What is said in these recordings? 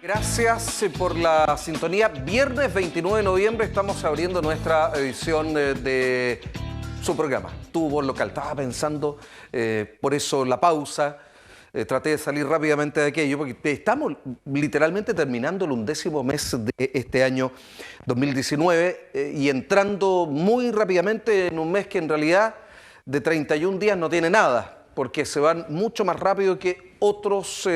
Gracias por la sintonía. Viernes 29 de noviembre estamos abriendo nuestra edición de su programa, Tu Voz Local. Estaba pensando, por eso la pausa, traté de salir rápidamente de aquello, porque estamos literalmente terminando el 11º mes de este año 2019 y entrando muy rápidamente en un mes que en realidad de 31 días no tiene nada, porque se van mucho más rápido que otros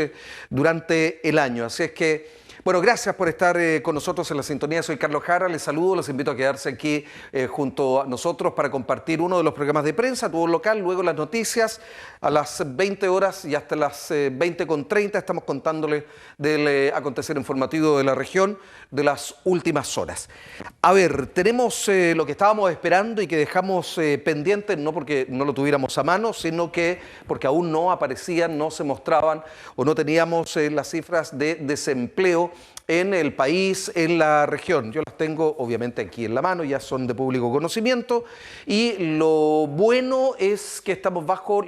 durante el año. Así es que, bueno, gracias por estar con nosotros en la sintonía. Soy Carlos Jara, les saludo, les invito a quedarse aquí junto a nosotros para compartir uno de los programas de prensa, Tu Voz Local, luego las noticias a las 20 horas y hasta las 20:30 estamos contándoles del acontecer informativo de la región de las últimas horas. A ver, tenemos lo que estábamos esperando y que dejamos pendiente, no porque no lo tuviéramos a mano, sino que porque aún no aparecían, no se mostraban o no teníamos las cifras de desempleo en el país, en la región. Yo las tengo obviamente aquí en la mano, ya son de público conocimiento y lo bueno es que estamos bajo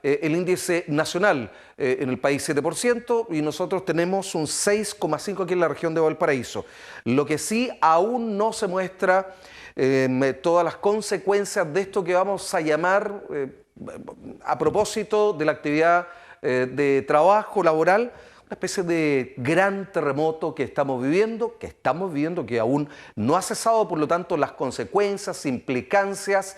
el índice nacional, en el país 7% y nosotros tenemos un 6,5% aquí en la región de Valparaíso. Lo que sí aún no se muestra todas las consecuencias de esto que vamos a llamar, a propósito de la actividad de trabajo laboral, una especie de gran terremoto que estamos viviendo, que aún no ha cesado, por lo tanto las consecuencias, implicancias,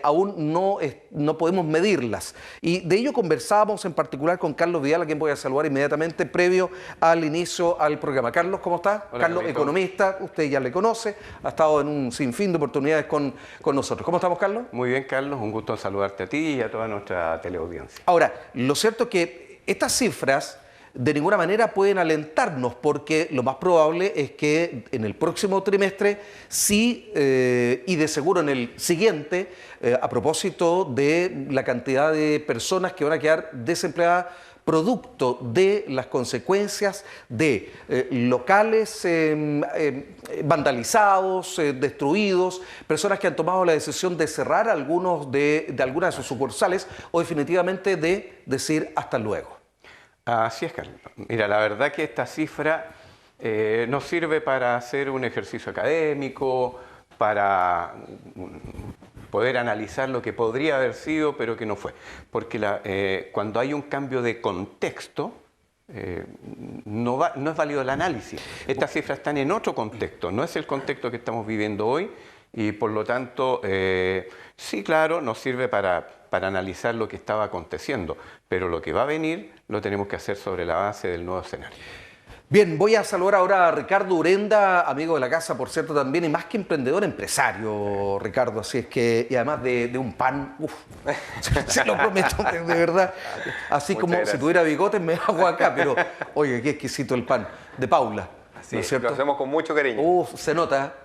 aún no podemos medirlas. Y de ello conversábamos en particular con Carlos Vidal, a quien voy a saludar inmediatamente, previo al inicio al programa. Carlos, ¿cómo está? Hola, Carlos, Carlito. Economista, usted ya le conoce, ha estado en un sinfín de oportunidades con nosotros. ¿Cómo estamos, Carlos? Muy bien, Carlos, un gusto saludarte a ti y a toda nuestra teleaudiencia. Ahora, lo cierto es que estas cifras de ninguna manera pueden alentarnos, porque lo más probable es que en el próximo trimestre sí, y de seguro en el siguiente, a propósito de la cantidad de personas que van a quedar desempleadas producto de las consecuencias de locales vandalizados, destruidos, personas que han tomado la decisión de cerrar algunas de sus sucursales o definitivamente de decir hasta luego. Así es, Carlos. Mira, la verdad que esta cifra nos sirve para hacer un ejercicio académico, para poder analizar lo que podría haber sido, pero que no fue. Porque cuando hay un cambio de contexto, no es válido el análisis. Estas cifras están en otro contexto, no es el contexto que estamos viviendo hoy y por lo tanto, sí, claro, nos sirve para analizar lo que estaba aconteciendo, pero lo que va a venir lo tenemos que hacer sobre la base del nuevo escenario. Bien, voy a saludar ahora a Ricardo Urenda, amigo de la casa, por cierto, también, y más que emprendedor, empresario, Ricardo, así es que, y además de un pan, se lo prometo, de verdad, así Muchas como gracias. si tuviera bigotes me hago acá, pero oye, qué exquisito el pan, de Paula. Sí, ¿no es cierto? lo hacemos con mucho cariño. Se nota,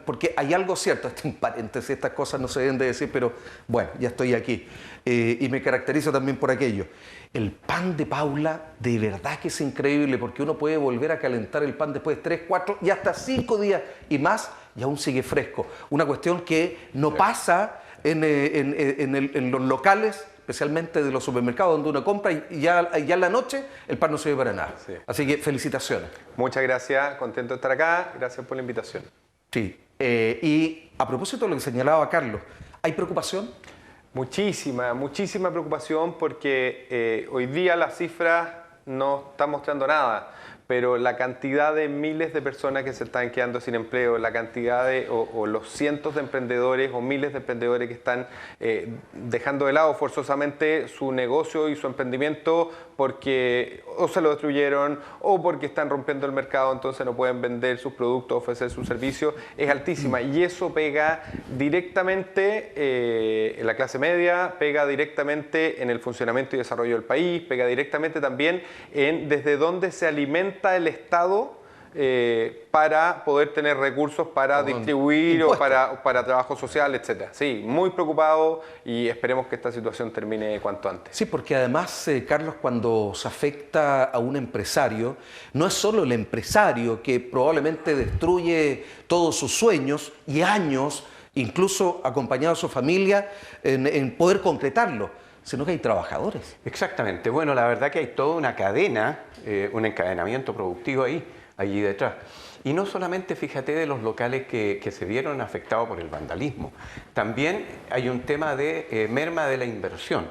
porque hay algo cierto, en paréntesis, estas cosas no se deben de decir, pero bueno, ya estoy aquí. Y me caracterizo también por aquello. El pan de Paula, de verdad que es increíble, porque uno puede volver a calentar el pan después de 3, 4 y hasta 5 días y más, y aún sigue fresco. Una cuestión que no pasa en los locales, especialmente de los supermercados donde uno compra y ya en la noche el pan no sirve para nada. Sí. Así que felicitaciones. Muchas gracias, contento de estar acá, gracias por la invitación. Sí, y a propósito de lo que señalaba Carlos, ¿hay preocupación? Muchísima preocupación porque hoy día las cifras no están mostrando nada, pero la cantidad de miles de personas que se están quedando sin empleo, la cantidad o los cientos de emprendedores o miles de emprendedores que están dejando de lado forzosamente su negocio y su emprendimiento porque o se lo destruyeron o porque están rompiendo el mercado, entonces no pueden vender sus productos, ofrecer sus servicios, es altísima y eso pega directamente en la clase media, pega directamente en el funcionamiento y desarrollo del país, pega directamente también en desde dónde se alimenta el Estado para poder tener recursos para distribuir o para trabajo social, etc. Sí, muy preocupado y esperemos que esta situación termine cuanto antes. Sí, porque además, Carlos, cuando se afecta a un empresario, no es solo el empresario que probablemente destruye todos sus sueños y años, incluso acompañado a su familia, en poder concretarlo, sino que hay trabajadores. Exactamente. Bueno, la verdad que hay toda una cadena, un encadenamiento productivo allí detrás. Y no solamente, fíjate, de los locales que se vieron afectados por el vandalismo. También hay un tema de merma de la inversión,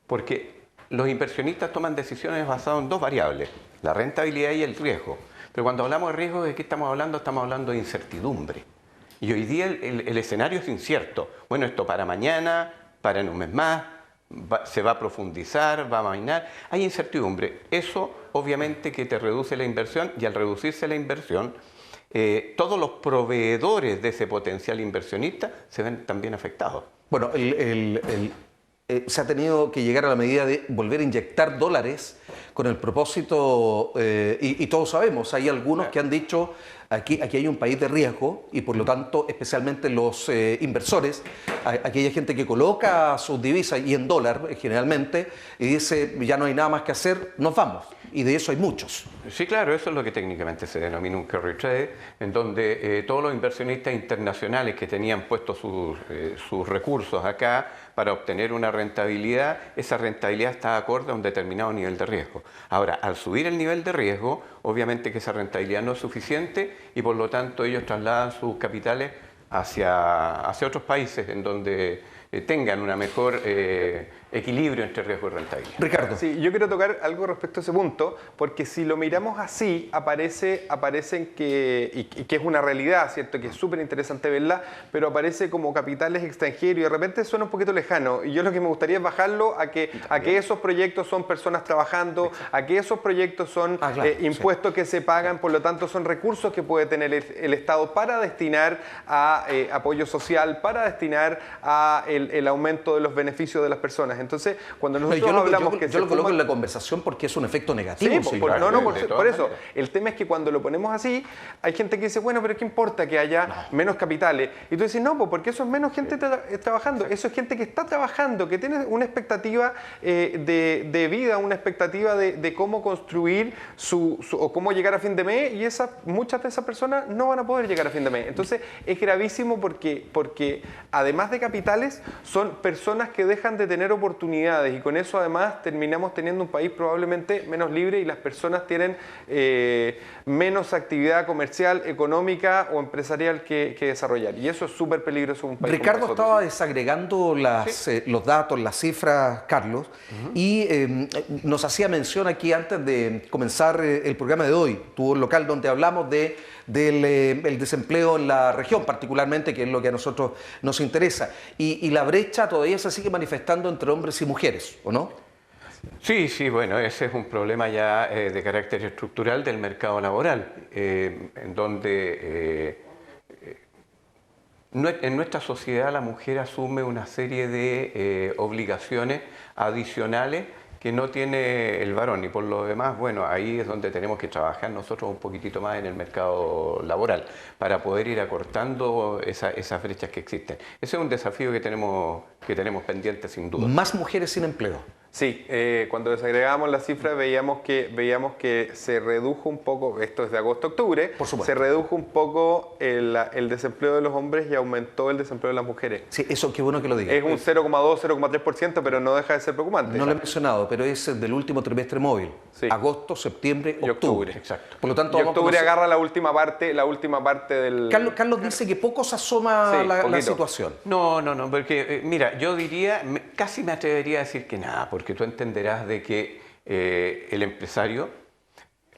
porque los inversionistas toman decisiones basadas en dos variables, la rentabilidad y el riesgo. Pero cuando hablamos de riesgo, ¿de qué estamos hablando? Estamos hablando de incertidumbre. Y hoy día el escenario es incierto. Bueno, esto para mañana, para en un mes más, se va a profundizar, va a mainar. Hay incertidumbre. Eso obviamente que te reduce la inversión, y al reducirse la inversión, todos los proveedores de ese potencial inversionista se ven también afectados. Bueno, se ha tenido que llegar a la medida de volver a inyectar dólares con el propósito, y todos sabemos, hay algunos que han dicho, aquí hay un país de riesgo y por lo tanto, especialmente los inversores, aquella gente que coloca sus divisas y en dólar generalmente, y dice, ya no hay nada más que hacer, nos vamos. Y de eso hay muchos. Sí, claro, eso es lo que técnicamente se denomina un carry trade, en donde todos los inversionistas internacionales que tenían puestos sus recursos acá para obtener una rentabilidad, esa rentabilidad está acorde a un determinado nivel de riesgo. Ahora, al subir el nivel de riesgo, obviamente que esa rentabilidad no es suficiente y por lo tanto ellos trasladan sus capitales hacia otros países en donde tengan una mejor equilibrio entre riesgo y rentabilidad. Ricardo. Sí, yo quiero tocar algo respecto a ese punto, porque si lo miramos así, aparecen que es una realidad, ¿cierto? Que es súper interesante verla, pero aparece como capitales extranjeros y de repente suena un poquito lejano. Y yo lo que me gustaría es bajarlo a que esos proyectos son personas trabajando, a que esos proyectos son impuestos que se pagan, por lo tanto son recursos que puede tener el Estado para destinar a apoyo social, para destinar a el aumento de los beneficios de las personas. Entonces, cuando nosotros hablamos que yo lo coloco en la conversación porque es un efecto negativo. Sí, por eso. El tema es que cuando lo ponemos así, hay gente que dice, bueno, pero ¿qué importa que haya menos capitales? Y tú dices, no, porque eso es menos gente trabajando. Eso es gente que está trabajando, que tiene una expectativa de vida, una expectativa de cómo construir o cómo llegar a fin de mes, y muchas de esas personas no van a poder llegar a fin de mes. Entonces, es gravísimo porque además de capitales, son personas que dejan de tener oportunidades, y con eso además terminamos teniendo un país probablemente menos libre y las personas tienen menos actividad comercial, económica o empresarial que desarrollar. Y eso es súper peligroso en un país. Ricardo estaba desagregando los datos, las cifras, Carlos, y nos hacía mención aquí antes de comenzar el programa de hoy, tu local, donde hablamos del desempleo en la región, particularmente, que es lo que a nosotros nos interesa. Y la brecha todavía se sigue manifestando entre hombres y mujeres, ¿o no? Sí, bueno, ese es un problema ya de carácter estructural del mercado laboral, en donde en nuestra sociedad la mujer asume una serie de obligaciones adicionales que no tiene el varón, y por lo demás, bueno, ahí es donde tenemos que trabajar nosotros un poquitito más en el mercado laboral para poder ir acortando esas brechas que existen. Ese es un desafío que tenemos pendiente sin duda. Más mujeres sin empleo. Sí, cuando desagregamos las cifras veíamos que se redujo un poco, esto es de agosto a octubre, por supuesto, se redujo un poco el desempleo de los hombres y aumentó el desempleo de las mujeres. Sí, eso qué bueno que lo digas. Es un 0,2, 0,3%, pero no deja de ser preocupante. No lo he mencionado, pero es del último trimestre móvil. Sí. Agosto, septiembre, octubre. Exacto. Por lo tanto, y octubre agarra la última parte del... Carlos dice que poco se asoma la situación. No, porque mira, yo diría, casi me atrevería a decir que nada, porque tú entenderás de que el empresario,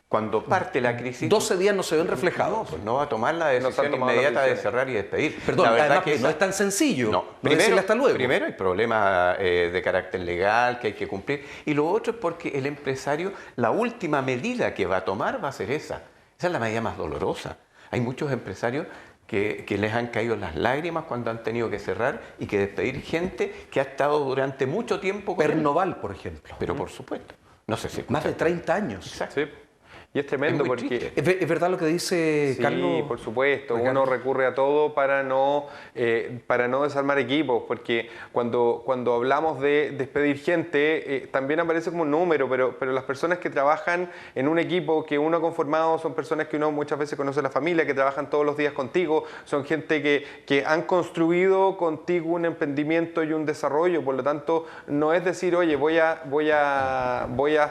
cuando parte la crisis... 12 días no se ven reflejados. No, pues no va a tomar la decisión inmediata de cerrar y despedir. Perdón, además que no es tan sencillo. No, primero hay problemas de carácter legal que hay que cumplir, y lo otro es porque el empresario, la última medida que va a tomar va a ser esa. Esa es la medida más dolorosa. Hay muchos empresarios que les han caído las lágrimas cuando han tenido que cerrar y que despedir gente que ha estado durante mucho tiempo con Pernoval, por ejemplo. Pero por supuesto. No sé si más de 30 años. Exacto. Sí. Y es tremendo muy porque... triste. ¿Es verdad lo que dice Carlos? Sí, por supuesto. Ricardo. Uno recurre a todo para no desarmar equipos, porque cuando hablamos de despedir gente, también aparece como un número, pero las personas que trabajan en un equipo que uno ha conformado son personas que uno muchas veces conoce la familia, que trabajan todos los días contigo, son gente que han construido contigo un emprendimiento y un desarrollo. Por lo tanto, no es decir, oye, voy a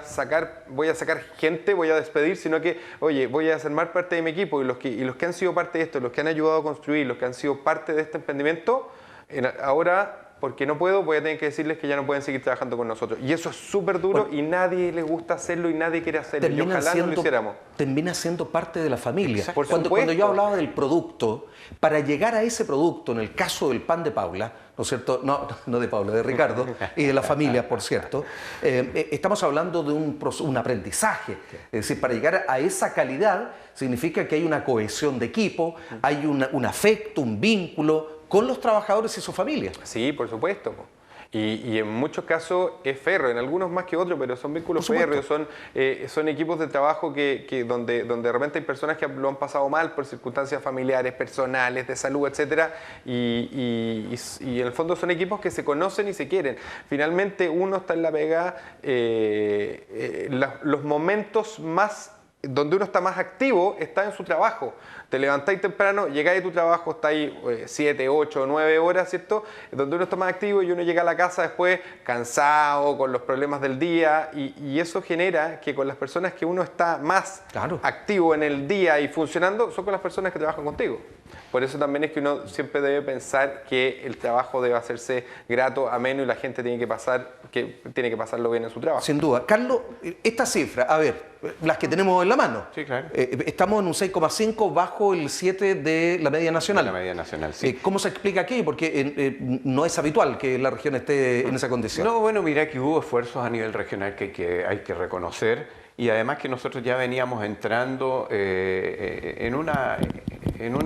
sacar gente, voy a despedir, sino que, oye, voy a formar parte de mi equipo y los que han sido parte de esto, los que han ayudado a construir, los que han sido parte de este emprendimiento, ahora, porque no puedo, voy a tener que decirles que ya no pueden seguir trabajando con nosotros. Y eso es súper duro y nadie les gusta hacerlo y nadie quiere hacerlo. Y ojalá no lo hiciéramos. Termina siendo parte de la familia. Por Cuando supuesto. yo hablaba del producto, para llegar a ese producto, en el caso del pan de Paula, ¿no es cierto? No de Paula, de Ricardo y de la familia, por cierto, estamos hablando de un aprendizaje. Es decir, para llegar a esa calidad significa que hay una cohesión de equipo, hay un afecto, un vínculo con los trabajadores y sus familias. Sí, por supuesto. Y en muchos casos es férreo, en algunos más que otros, pero son vínculos férreos, son equipos de trabajo donde de repente hay personas que lo han pasado mal por circunstancias familiares, personales, de salud, etcétera, y en el fondo son equipos que se conocen y se quieren. Finalmente uno está en la pega, los momentos más donde uno está más activo está en su trabajo. Te levantáis temprano, llegáis de tu trabajo, estáis 7, 8, 9 horas, ¿cierto? Donde uno está más activo y uno llega a la casa después cansado, con los problemas del día, y eso genera que con las personas que uno está más activo en el día y funcionando, son con las personas que trabajan contigo. Por eso también es que uno siempre debe pensar que el trabajo debe hacerse grato, ameno, y la gente tiene que pasarlo bien en su trabajo. Sin duda. Carlos, esta cifra, a ver, las que tenemos en la mano. Sí, claro. Estamos en un 6,5 bajo el 7 de la media nacional. De la media nacional, sí. ¿Cómo se explica aquello? Porque no es habitual que la región esté en esa condición. No, bueno, mira que hubo esfuerzos a nivel regional que hay que reconocer, y además que nosotros ya veníamos entrando en una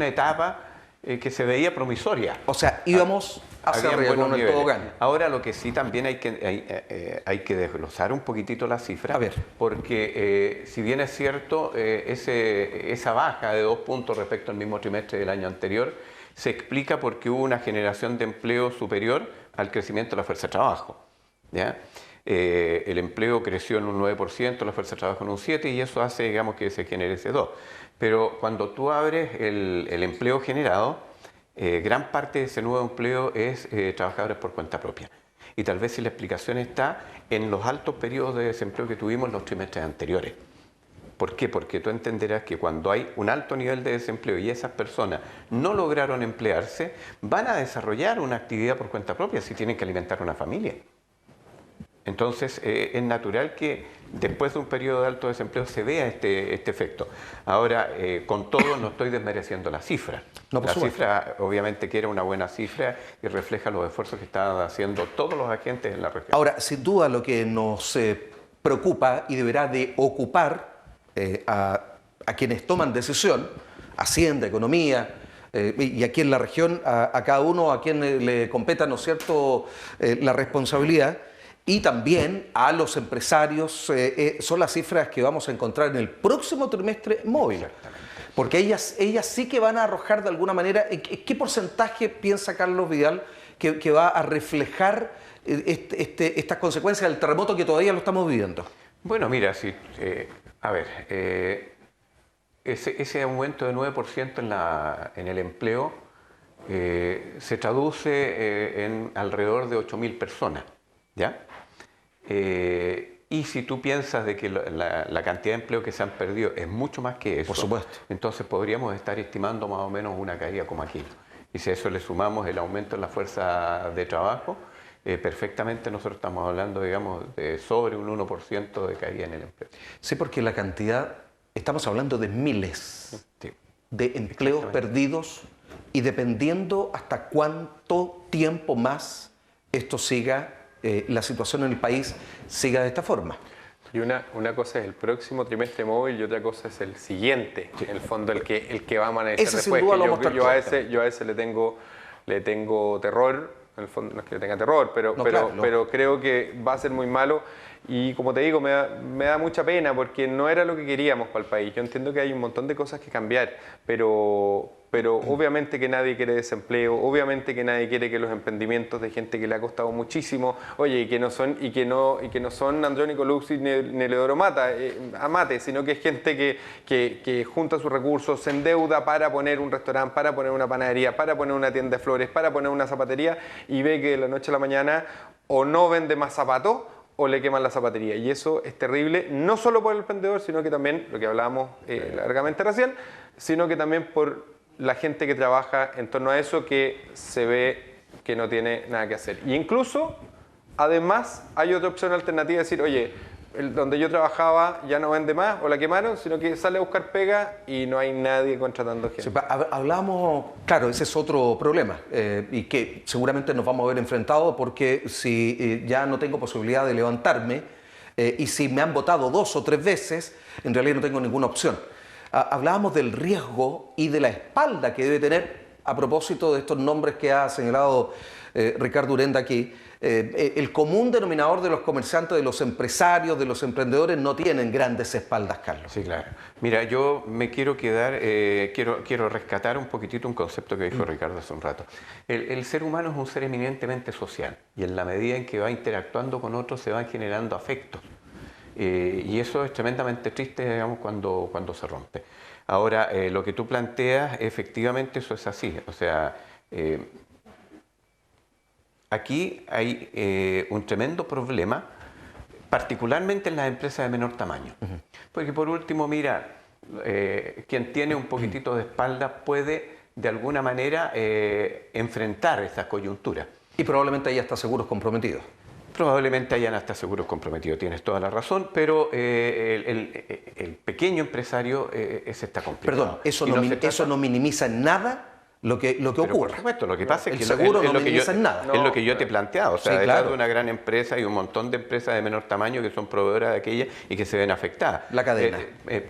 etapa que se veía promisoria. O sea, íbamos hacia arriba con el tobogán. Ahora lo que sí también hay que desglosar un poquitito la cifra, a ver, porque si bien es cierto, esa baja de 2 puntos respecto al mismo trimestre del año anterior, se explica porque hubo una generación de empleo superior al crecimiento de la fuerza de trabajo, ¿ya? El empleo creció en un 9%, la fuerza de trabajo en un 7%, y eso hace, digamos, que se genere ese 2%. Pero cuando tú abres el empleo generado, gran parte de ese nuevo empleo es trabajadores por cuenta propia. Y tal vez si la explicación está en los altos periodos de desempleo que tuvimos en los trimestres anteriores. ¿Por qué? Porque tú entenderás que cuando hay un alto nivel de desempleo y esas personas no lograron emplearse, van a desarrollar una actividad por cuenta propia si tienen que alimentar una familia. Entonces, es natural que después de un periodo de alto desempleo se vea este efecto. Ahora, con todo, no estoy desmereciendo la cifra. No, por la supuesto. cifra, obviamente, que era una buena cifra y refleja los esfuerzos que estaban haciendo todos los agentes en la región. Ahora, sin duda, lo que nos preocupa y deberá de ocupar a quienes toman decisión, Hacienda, Economía, y aquí en la región, a cada uno a quien le competa, ¿no es cierto?, la responsabilidad, y también a los empresarios, son las cifras que vamos a encontrar en el próximo trimestre móvil. Porque ellas sí que van a arrojar de alguna manera, ¿qué porcentaje piensa Carlos Vidal que va a reflejar estas consecuencias del terremoto que todavía lo estamos viviendo? Bueno, mira, sí, ese aumento de 9% en el empleo se traduce en alrededor de 8.000 personas, ¿ya? Y si tú piensas de que la cantidad de empleo que se han perdido es mucho más que eso, por supuesto, entonces podríamos estar estimando más o menos una caída como aquí. Y si a eso le sumamos el aumento en la fuerza de trabajo, perfectamente nosotros estamos hablando, digamos, de sobre un 1% de caída en el empleo. Sí, porque la cantidad, estamos hablando de miles de empleos perdidos, y dependiendo hasta cuánto tiempo más esto siga, la situación en el país siga de esta forma. Y una cosa es el próximo trimestre móvil y otra cosa es el siguiente, en el fondo el que va a amanecer ese después. Sin duda lo vamos a yo a ese le tengo terror, en el fondo no es que le tenga terror, pero claro, creo que va a ser muy malo. Y como te digo, me da mucha pena porque no era lo que queríamos para el país. Yo entiendo que hay un montón de cosas que cambiar, pero obviamente que nadie quiere desempleo, obviamente que nadie quiere que los emprendimientos de gente que le ha costado muchísimo, oye, y que no son Andrónico Luxi ni Leodoro Amate, sino que es gente que junta sus recursos, se endeuda para poner un restaurante, para poner una panadería, para poner una tienda de flores, para poner una zapatería, y ve que de la noche a la mañana o no vende más zapatos o le queman la zapatería. Y eso es terrible, no solo por el emprendedor, sino que también, lo que hablábamos largamente recién, sino que también por la gente que trabaja en torno a eso, que se ve que no tiene nada que hacer. Y incluso, además, hay otra opción alternativa de decir, oye, donde yo trabajaba ya no vende más o la quemaron, sino que sale a buscar pega y no hay nadie contratando gente. Sí, hablamos, claro, ese es otro problema y que seguramente nos vamos a ver enfrentados porque si ya no tengo posibilidad de levantarme y si me han votado 2 o 3 veces, en realidad no tengo ninguna opción. Hablábamos del riesgo y de la espalda que debe tener, a propósito de estos nombres que ha señalado Ricardo Urenda aquí. El común denominador de los comerciantes, de los empresarios, de los emprendedores no tienen grandes espaldas, Carlos. Sí, claro. Mira, yo me quiero quedar, quiero rescatar un poquitito un concepto que dijo Ricardo hace un rato. El ser humano es un ser eminentemente social y en la medida en que va interactuando con otros se van generando afectos. Y eso es tremendamente triste, digamos, cuando se rompe. Ahora, lo que tú planteas, efectivamente eso es así. O sea, aquí hay un tremendo problema, particularmente en las empresas de menor tamaño. Porque por último, mira, quien tiene un poquitito de espalda puede de alguna manera enfrentar esas coyunturas. Y probablemente haya hasta seguros comprometidos. Probablemente hayan hasta seguros comprometidos, tienes toda la razón, pero el pequeño empresario se está complicado. Perdón, eso no minimiza en nada lo que ocurre. Por supuesto, lo que pasa es que seguro no minimiza en nada. Es lo que yo te he planteado. O sea, sí, detrás claro. de una gran empresa hay un montón de empresas de menor tamaño que son proveedoras de aquella y que se ven afectadas. La cadena.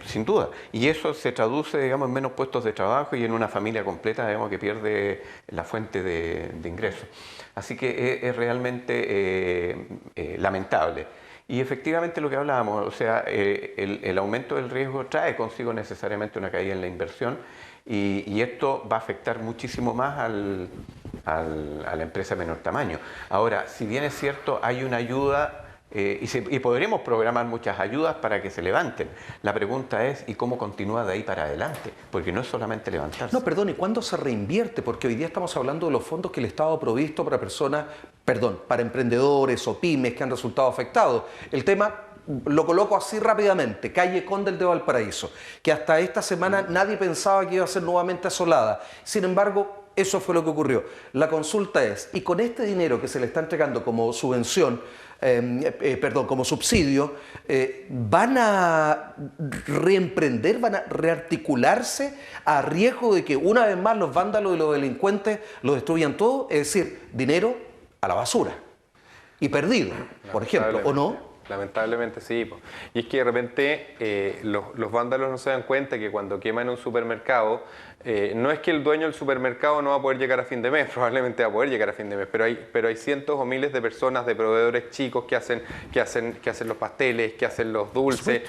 Sin duda. Y eso se traduce, digamos, en menos puestos de trabajo y en una familia completa, digamos, que pierde la fuente de ingresos. Así que es realmente lamentable. Y efectivamente lo que hablábamos, o sea, el aumento del riesgo trae consigo necesariamente una caída en la inversión y esto va a afectar muchísimo más a la empresa de menor tamaño. Ahora, si bien es cierto, hay una ayuda y podremos programar muchas ayudas para que se levanten. La pregunta es, ¿y cómo continúa de ahí para adelante? Porque no es solamente levantarse. No, perdón, ¿y cuándo se reinvierte? Porque hoy día estamos hablando de los fondos que el Estado ha provisto para personas, para emprendedores o pymes que han resultado afectados. El tema lo coloco así rápidamente: Calle Condel de Valparaíso, que hasta esta semana nadie pensaba que iba a ser nuevamente asolada. Sin embargo, eso fue lo que ocurrió. La consulta es, ¿y con este dinero que se le está entregando como subvención, como subsidio, van a reemprender, van a rearticularse a riesgo de que una vez más los vándalos y los delincuentes lo destruyan todo? Es decir, dinero a la basura y perdido, por ejemplo, ¿o no? Lamentablemente sí. Y es que de repente los vándalos no se dan cuenta que cuando queman un supermercado, no es que el dueño del supermercado no va a poder llegar a fin de mes, probablemente va a poder llegar a fin de mes, pero hay cientos o miles de personas, de proveedores chicos que hacen los pasteles, que hacen los dulces,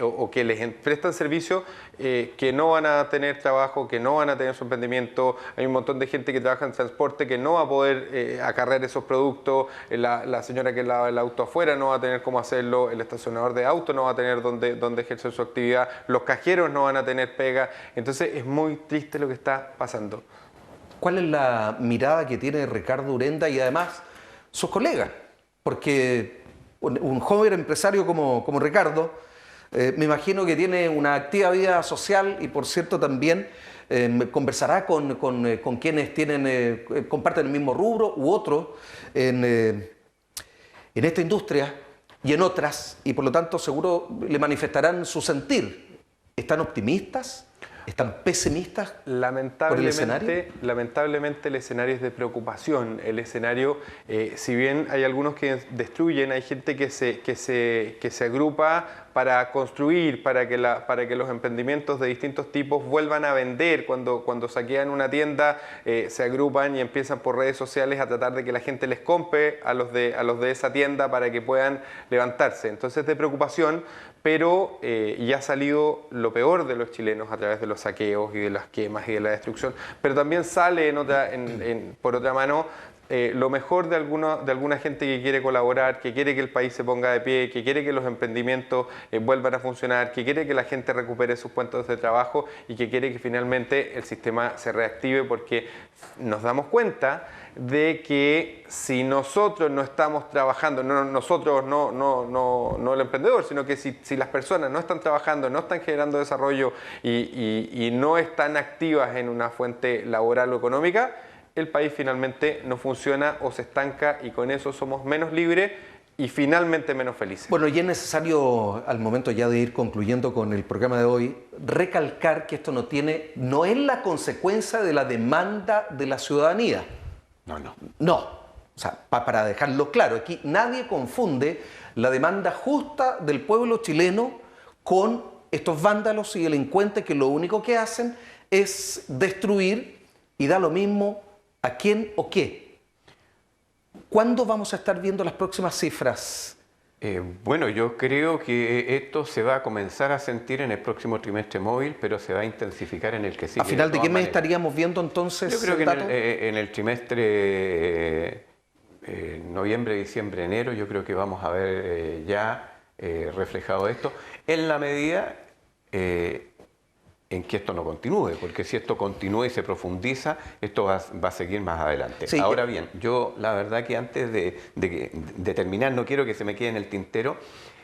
o que les prestan servicios, que no van a tener trabajo, que no van a tener su emprendimiento. Hay un montón de gente que trabaja en transporte que no va a poder acarrear esos productos. La señora que lava el auto afuera no va a tener cómo hacerlo, el estacionador de auto no va a tener dónde ejercer su actividad, los cajeros no van a tener pega. Entonces es muy triste lo que está pasando. ¿Cuál es la mirada que tiene Ricardo Urenda y además sus colegas? Porque un joven empresario como Ricardo, me imagino que tiene una activa vida social y, por cierto, también conversará con quienes comparten el mismo rubro u otro en esta industria y en otras, y por lo tanto seguro le manifestarán su sentir. ¿Están optimistas ¿Están pesimistas por el escenario? Lamentablemente el escenario es de preocupación. El escenario, si bien hay algunos que destruyen, hay gente que se agrupa para construir, para que los emprendimientos de distintos tipos vuelvan a vender. Cuando saquean una tienda, se agrupan y empiezan por redes sociales a tratar de que la gente les compre a los de esa tienda para que puedan levantarse. Entonces, de preocupación, pero ya ha salido lo peor de los chilenos a través de los saqueos y de las quemas y de la destrucción, pero también sale por otra mano lo mejor de alguna gente que quiere colaborar, que quiere que el país se ponga de pie, que quiere que los emprendimientos vuelvan a funcionar, que quiere que la gente recupere sus puestos de trabajo y que quiere que finalmente el sistema se reactive, porque nos damos cuenta de que si nosotros no estamos trabajando, no el emprendedor, sino que si las personas no están trabajando, no están generando desarrollo y no están activas en una fuente laboral o económica, el país finalmente no funciona o se estanca, y con eso somos menos libres y finalmente menos felices. Bueno, y es necesario, al momento ya de ir concluyendo con el programa de hoy, recalcar que esto no es la consecuencia de la demanda de la ciudadanía. No. O sea, para dejarlo claro, aquí nadie confunde la demanda justa del pueblo chileno con estos vándalos y delincuentes que lo único que hacen es destruir, y da lo mismo a quién o qué. ¿Cuándo vamos a estar viendo las próximas cifras? Bueno, yo creo que esto se va a comenzar a sentir en el próximo trimestre móvil, pero se va a intensificar en el que sigue. ¿A final de qué mes estaríamos viendo entonces? Yo creo que en el trimestre noviembre, diciembre, enero, yo creo que vamos a ver ya reflejado esto, en la medida en que esto no continúe, porque si esto continúa y se profundiza, esto va a seguir más adelante. Sí. Ahora bien, yo la verdad que antes de terminar, no quiero que se me quede en el tintero,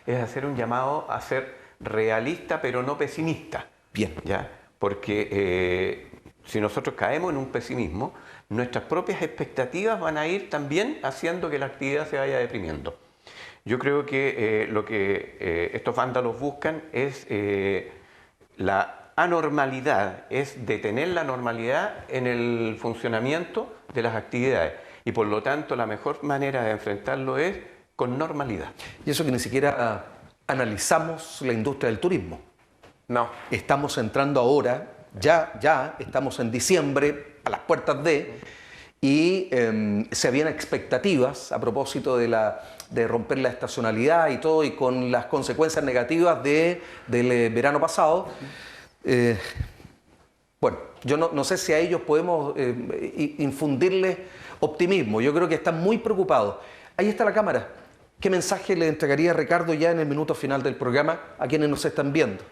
es hacer un llamado a ser realista pero no pesimista. Bien. ¿Ya? Porque si nosotros caemos en un pesimismo, nuestras propias expectativas van a ir también haciendo que la actividad se vaya deprimiendo. Yo creo que lo que estos vándalos buscan es la anormalidad, es detener la normalidad en el funcionamiento de las actividades, y por lo tanto la mejor manera de enfrentarlo es con normalidad. Y eso que ni siquiera analizamos la industria del turismo. No. Estamos entrando ahora, ya estamos en diciembre, a las puertas y se habían expectativas a propósito de romper la estacionalidad y todo, y con las consecuencias negativas del verano pasado. Bueno, yo no sé si a ellos podemos infundirles optimismo. Yo creo que están muy preocupados. Ahí está la cámara. ¿Qué mensaje le entregaría Ricardo ya en el minuto final del programa a quienes nos están viendo?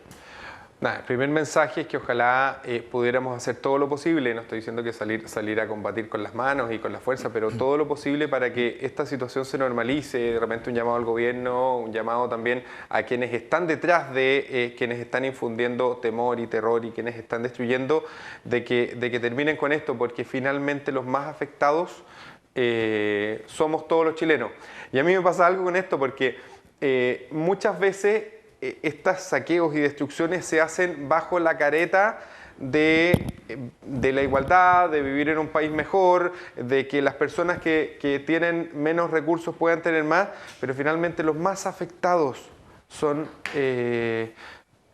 El primer mensaje es que ojalá pudiéramos hacer todo lo posible, no estoy diciendo que salir a combatir con las manos y con la fuerza, pero todo lo posible para que esta situación se normalice. De repente un llamado al gobierno, un llamado también a quienes están detrás de quienes están infundiendo temor y terror y quienes están destruyendo, de que terminen con esto, porque finalmente los más afectados somos todos los chilenos. Y a mí me pasa algo con esto, porque muchas veces estos saqueos y destrucciones se hacen bajo la careta de la igualdad, de vivir en un país mejor, de que las personas que tienen menos recursos puedan tener más, pero finalmente los más afectados son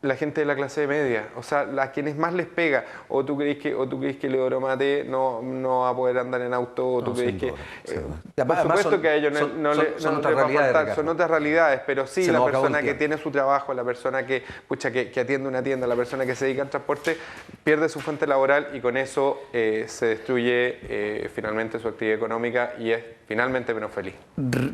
la gente de la clase media, o sea, a quienes más les pega. ¿O tú crees que Leodoro Mate no va a poder andar en auto? ¿O tú crees que...? Por supuesto que a ellos no les va a faltar, son otras realidades, pero sí, la persona que tiene su trabajo, la persona que atiende una tienda, la persona que se dedica al transporte, pierde su fuente laboral, y con eso se destruye finalmente su actividad económica y es finalmente menos feliz.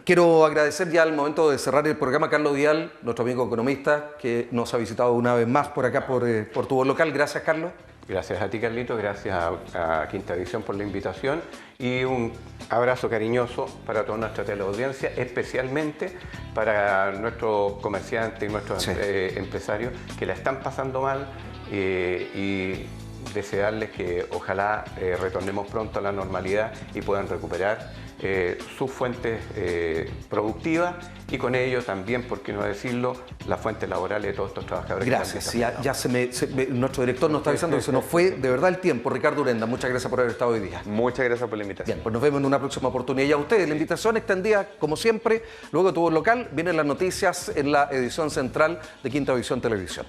Quiero agradecer ya al momento de cerrar el programa a Carlos Dial, nuestro amigo economista, que nos ha visitado una vez más por acá, por Tu Voz Local. Gracias, Carlos. Gracias a ti, Carlito, gracias a Quinta Visión por la invitación, y un abrazo cariñoso para toda nuestra teleaudiencia, especialmente para nuestros comerciantes y nuestros empresarios que la están pasando mal, y desearles que ojalá retornemos pronto a la normalidad y puedan recuperar sus fuentes productivas y con ello también, por qué no decirlo, las fuentes laborales de todos estos trabajadores. Gracias. Nuestro director nos está avisando que se nos fue de verdad el tiempo. Ricardo Urenda, muchas gracias por haber estado hoy día. Muchas gracias por la invitación. Bien, pues nos vemos en una próxima oportunidad. Y a ustedes, la invitación extendida, como siempre, luego de Tu Voz Local, vienen las noticias en la edición central de Quinta Visión Televisión.